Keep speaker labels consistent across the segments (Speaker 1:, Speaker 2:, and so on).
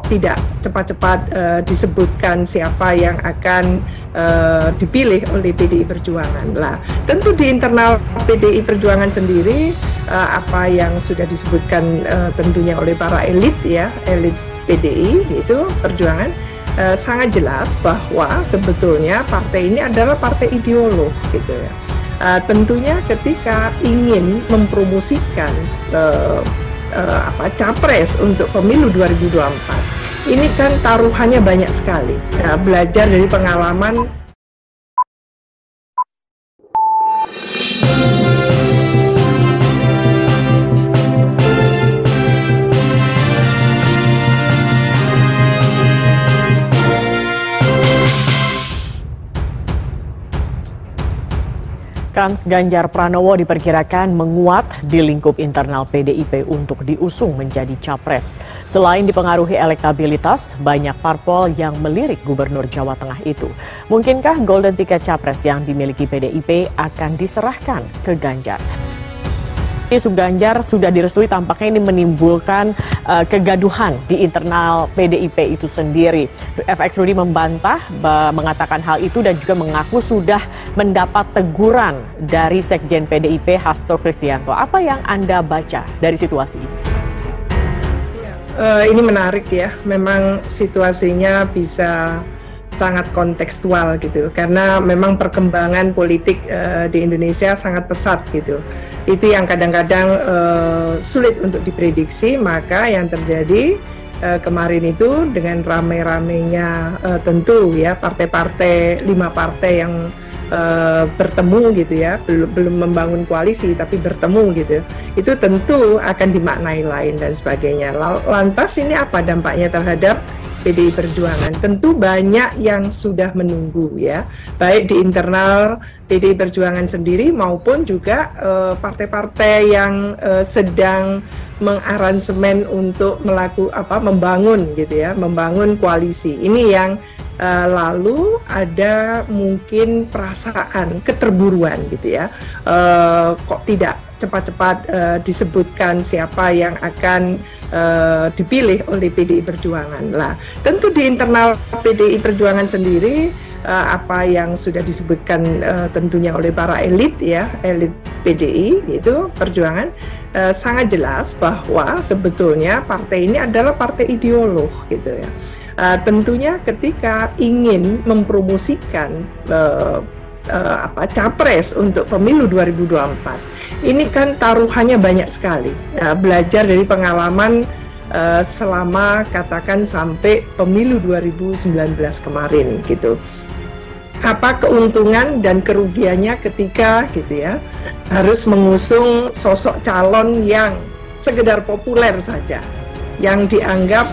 Speaker 1: kok tidak cepat-cepat disebutkan siapa yang akan dipilih oleh PDI Perjuangan. Lah, tentu di internal PDI Perjuangan sendiri apa yang sudah disebutkan tentunya oleh para elit ya, elit PDI itu Perjuangan, sangat jelas bahwa sebetulnya partai ini adalah partai ideolog gitu ya. Tentunya ketika ingin mempromosikan capres untuk pemilu 2024, ini kan taruhannya banyak sekali. Belajar dari pengalaman
Speaker 2: Kans Ganjar Pranowo diperkirakan menguat di lingkup internal PDIP untuk diusung menjadi capres. Selain dipengaruhi elektabilitas, banyak parpol yang melirik Gubernur Jawa Tengah itu. Mungkinkah golden ticket capres yang dimiliki PDIP akan diserahkan ke Ganjar? Isu Ganjar sudah direstui, tampaknya ini menimbulkan kegaduhan di internal PDIP itu sendiri. FX Rudy membantah, mengatakan hal itu dan juga mengaku sudah mendapat teguran dari Sekjen PDIP Hasto Kristianto. Apa yang Anda baca dari situasi ini?
Speaker 1: Ini menarik ya, memang situasinya bisa sangat kontekstual gitu, karena memang perkembangan politik di Indonesia sangat pesat gitu. Itu yang kadang-kadang sulit untuk diprediksi. Maka yang terjadi kemarin itu dengan rame-ramenya tentu ya partai-partai, 5 partai yang bertemu gitu ya, belum membangun koalisi tapi bertemu gitu, itu tentu akan dimaknai lain dan sebagainya. Lantas ini apa dampaknya terhadap PDI Perjuangan? Tentu banyak yang sudah menunggu ya, baik di internal PDI Perjuangan sendiri maupun juga partai-partai yang sedang mengaransemen untuk membangun gitu ya, membangun koalisi. Ini yang lalu ada mungkin perasaan keterburuan gitu ya, kok tidak cepat-cepat disebutkan siapa yang akan dipilih oleh PDI Perjuangan. Lah, tentu di internal PDI Perjuangan sendiri apa yang sudah disebutkan tentunya oleh para elit ya, elit PDI itu Perjuangan, sangat jelas bahwa sebetulnya partai ini adalah partai ideolog gitu ya. Tentunya ketika ingin mempromosikan capres untuk pemilu 2024, ini kan taruhannya banyak sekali. Belajar dari pengalaman selama katakan sampai pemilu 2019 kemarin gitu. Apa keuntungan dan kerugiannya ketika gitu ya harus mengusung sosok calon yang sekedar populer saja, yang dianggap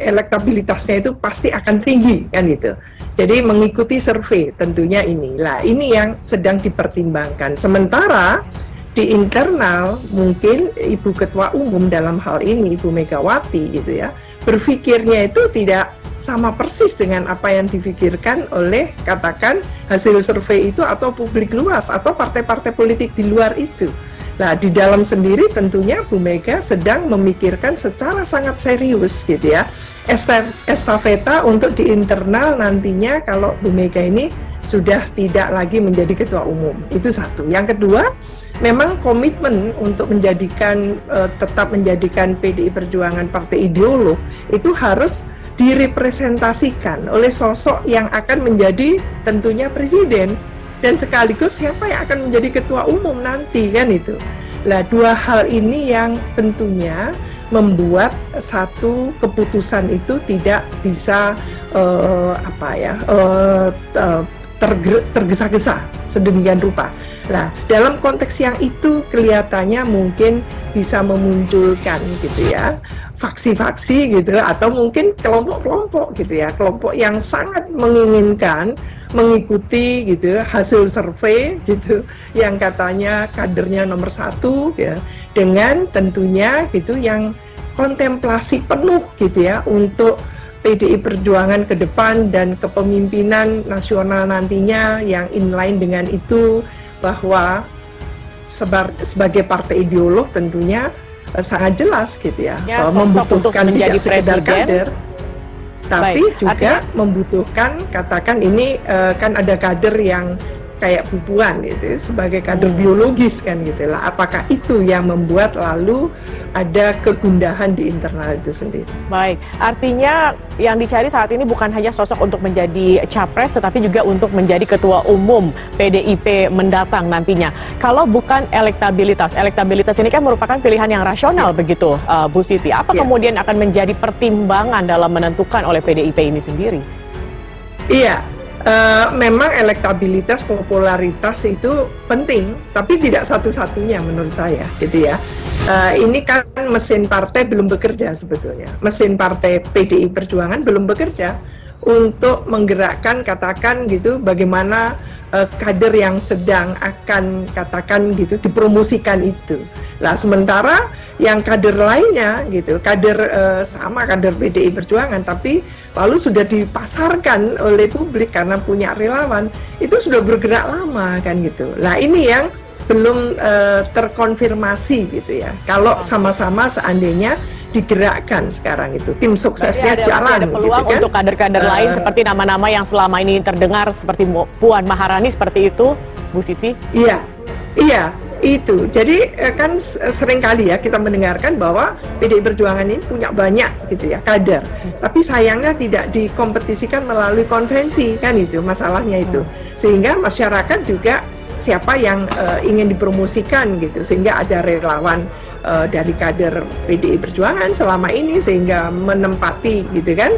Speaker 1: elektabilitasnya itu pasti akan tinggi kan gitu. Jadi mengikuti survei tentunya ini. Lah, ini yang sedang dipertimbangkan. Sementara di internal mungkin Ibu Ketua Umum dalam hal ini Ibu Megawati gitu ya, berpikirnya itu tidak sama persis dengan apa yang difikirkan oleh katakan hasil survei itu atau publik luas atau partai-partai politik di luar itu. Nah, di dalam sendiri tentunya Bu Mega sedang memikirkan secara sangat serius gitu ya, estafeta untuk di internal nantinya kalau Bu Mega ini sudah tidak lagi menjadi ketua umum. Itu satu. Yang kedua, memang komitmen untuk menjadikan tetap menjadikan PDI Perjuangan partai ideolog itu harus direpresentasikan oleh sosok yang akan menjadi tentunya presiden dan sekaligus siapa yang akan menjadi ketua umum nanti kan itu. Nah, dua hal ini yang tentunya membuat satu keputusan itu tidak bisa tergesa-gesa sedemikian rupa. Nah, dalam konteks yang itu kelihatannya mungkin bisa memunculkan gitu ya, faksi-faksi gitu, atau mungkin kelompok-kelompok gitu ya, kelompok yang sangat menginginkan mengikuti gitu hasil survei gitu, yang katanya kadernya nomor 1 ya, dengan tentunya gitu yang kontemplasi penuh gitu ya untuk PDI Perjuangan ke depan dan kepemimpinan nasional nantinya yang inline dengan itu, bahwa sebagai partai ideolog tentunya sangat jelas gitu ya,
Speaker 2: Ya,
Speaker 1: bahwa
Speaker 2: sosok untuk
Speaker 1: membutuhkan
Speaker 2: menjadi
Speaker 1: tidak sekedar
Speaker 2: presiden.
Speaker 1: kader, tapi
Speaker 2: Baik,
Speaker 1: juga
Speaker 2: artinya
Speaker 1: membutuhkan, katakan ini kan ada kader yang kayak bubuan gitu sebagai kader biologis kan gitu lah. Apakah itu yang membuat lalu ada kegundahan di internal itu sendiri?
Speaker 2: baik, artinya yang dicari saat ini bukan hanya sosok untuk menjadi capres, tetapi juga untuk menjadi ketua umum PDIP mendatang nantinya. Kalau bukan elektabilitas ini kan merupakan pilihan yang rasional begitu, Bu Siti. Apa kemudian akan menjadi pertimbangan dalam menentukan oleh PDIP ini sendiri?
Speaker 1: Iya. Memang elektabilitas, popularitas itu penting, tapi tidak satu-satunya menurut saya, gitu ya. Ini kan mesin partai belum bekerja sebetulnya. Mesin partai PDI Perjuangan belum bekerja untuk menggerakkan, katakan gitu, bagaimana kader yang sedang akan, katakan gitu, dipromosikan itu. Lah sementara yang kader lainnya gitu, kader sama kader PDI Perjuangan, tapi lalu sudah dipasarkan oleh publik karena punya relawan, itu sudah bergerak lama kan gitu. Lah ini yang belum terkonfirmasi gitu ya. Kalau sama-sama seandainya digerakkan sekarang itu, tim suksesnya jalan.
Speaker 2: Ada peluang
Speaker 1: gitu kan?
Speaker 2: untuk kader-kader lain seperti nama-nama yang selama ini terdengar seperti Puan Maharani seperti itu, Bu Siti?
Speaker 1: Iya, iya. Itu, jadi kan seringkali ya kita mendengarkan bahwa PDI Perjuangan ini punya banyak gitu ya kader, tapi sayangnya tidak dikompetisikan melalui konvensi kan itu masalahnya itu, sehingga masyarakat juga siapa yang ingin dipromosikan gitu, sehingga ada relawan dari kader PDI Perjuangan selama ini sehingga menempati gitu kan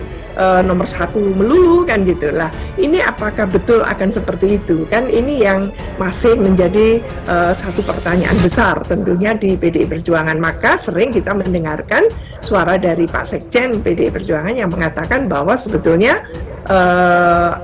Speaker 1: nomor satu melulu kan gitu lah. Ini apakah betul akan seperti itu kan? Ini yang masih menjadi satu pertanyaan besar tentunya di PDI Perjuangan. Maka sering kita mendengarkan suara dari Pak Sekjen PDI Perjuangan yang mengatakan bahwa sebetulnya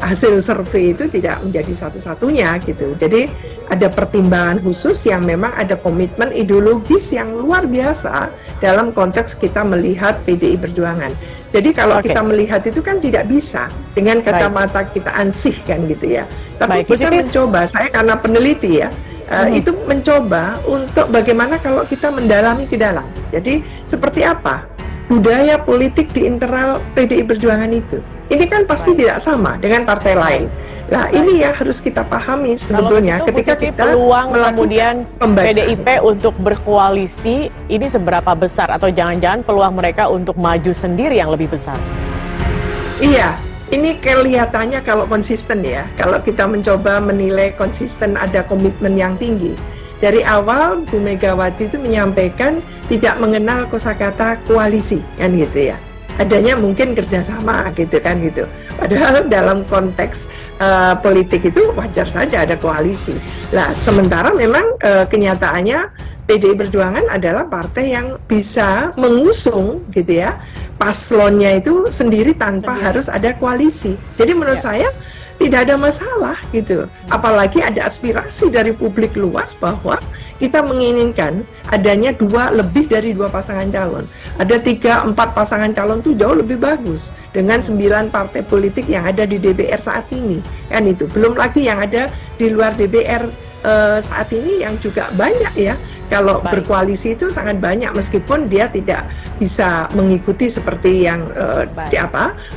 Speaker 1: hasil survei itu tidak menjadi satu-satunya gitu. Jadi ada pertimbangan khusus yang memang ada komitmen ideologis yang luar biasa dalam konteks kita melihat PDI Perjuangan. Jadi kalau kita melihat itu kan tidak bisa dengan kacamata kita ansih kan gitu ya. Tapi kita mencoba, saya karena peneliti ya, itu mencoba untuk bagaimana kalau kita mendalami ke dalam. Jadi seperti apa budaya politik di internal PDI Perjuangan itu. Ini kan pasti tidak sama dengan partai lain. Nah, ini yang harus kita pahami sebetulnya ketika kita
Speaker 2: peluang kemudian PDIP untuk berkoalisi ini seberapa besar, atau jangan-jangan peluang mereka untuk maju sendiri yang lebih besar?
Speaker 1: Iya, ini kelihatannya kalau konsisten ya. Kalau kita mencoba menilai konsisten, ada komitmen yang tinggi. Dari awal Bu Megawati itu menyampaikan tidak mengenal kosakata koalisi kan gitu ya. Adanya mungkin kerjasama gitu kan gitu. Padahal dalam konteks politik itu wajar saja ada koalisi. Nah sementara memang kenyataannya PDI Perjuangan adalah partai yang bisa mengusung gitu ya paslonnya itu sendiri tanpa harus ada koalisi. Jadi menurut saya tidak ada masalah gitu. Apalagi ada aspirasi dari publik luas bahwa kita menginginkan adanya lebih dari dua pasangan calon. Ada 3-4 pasangan calon itu jauh lebih bagus dengan 9 partai politik yang ada di DPR saat ini. Kan itu. Belum lagi yang ada di luar DPR saat ini yang juga banyak ya. Kalau berkoalisi itu sangat banyak meskipun dia tidak bisa mengikuti seperti yang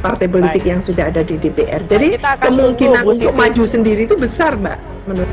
Speaker 1: partai politik yang sudah ada di DPR. Jadi kemungkinan untuk maju sendiri itu besar, Mbak, menurut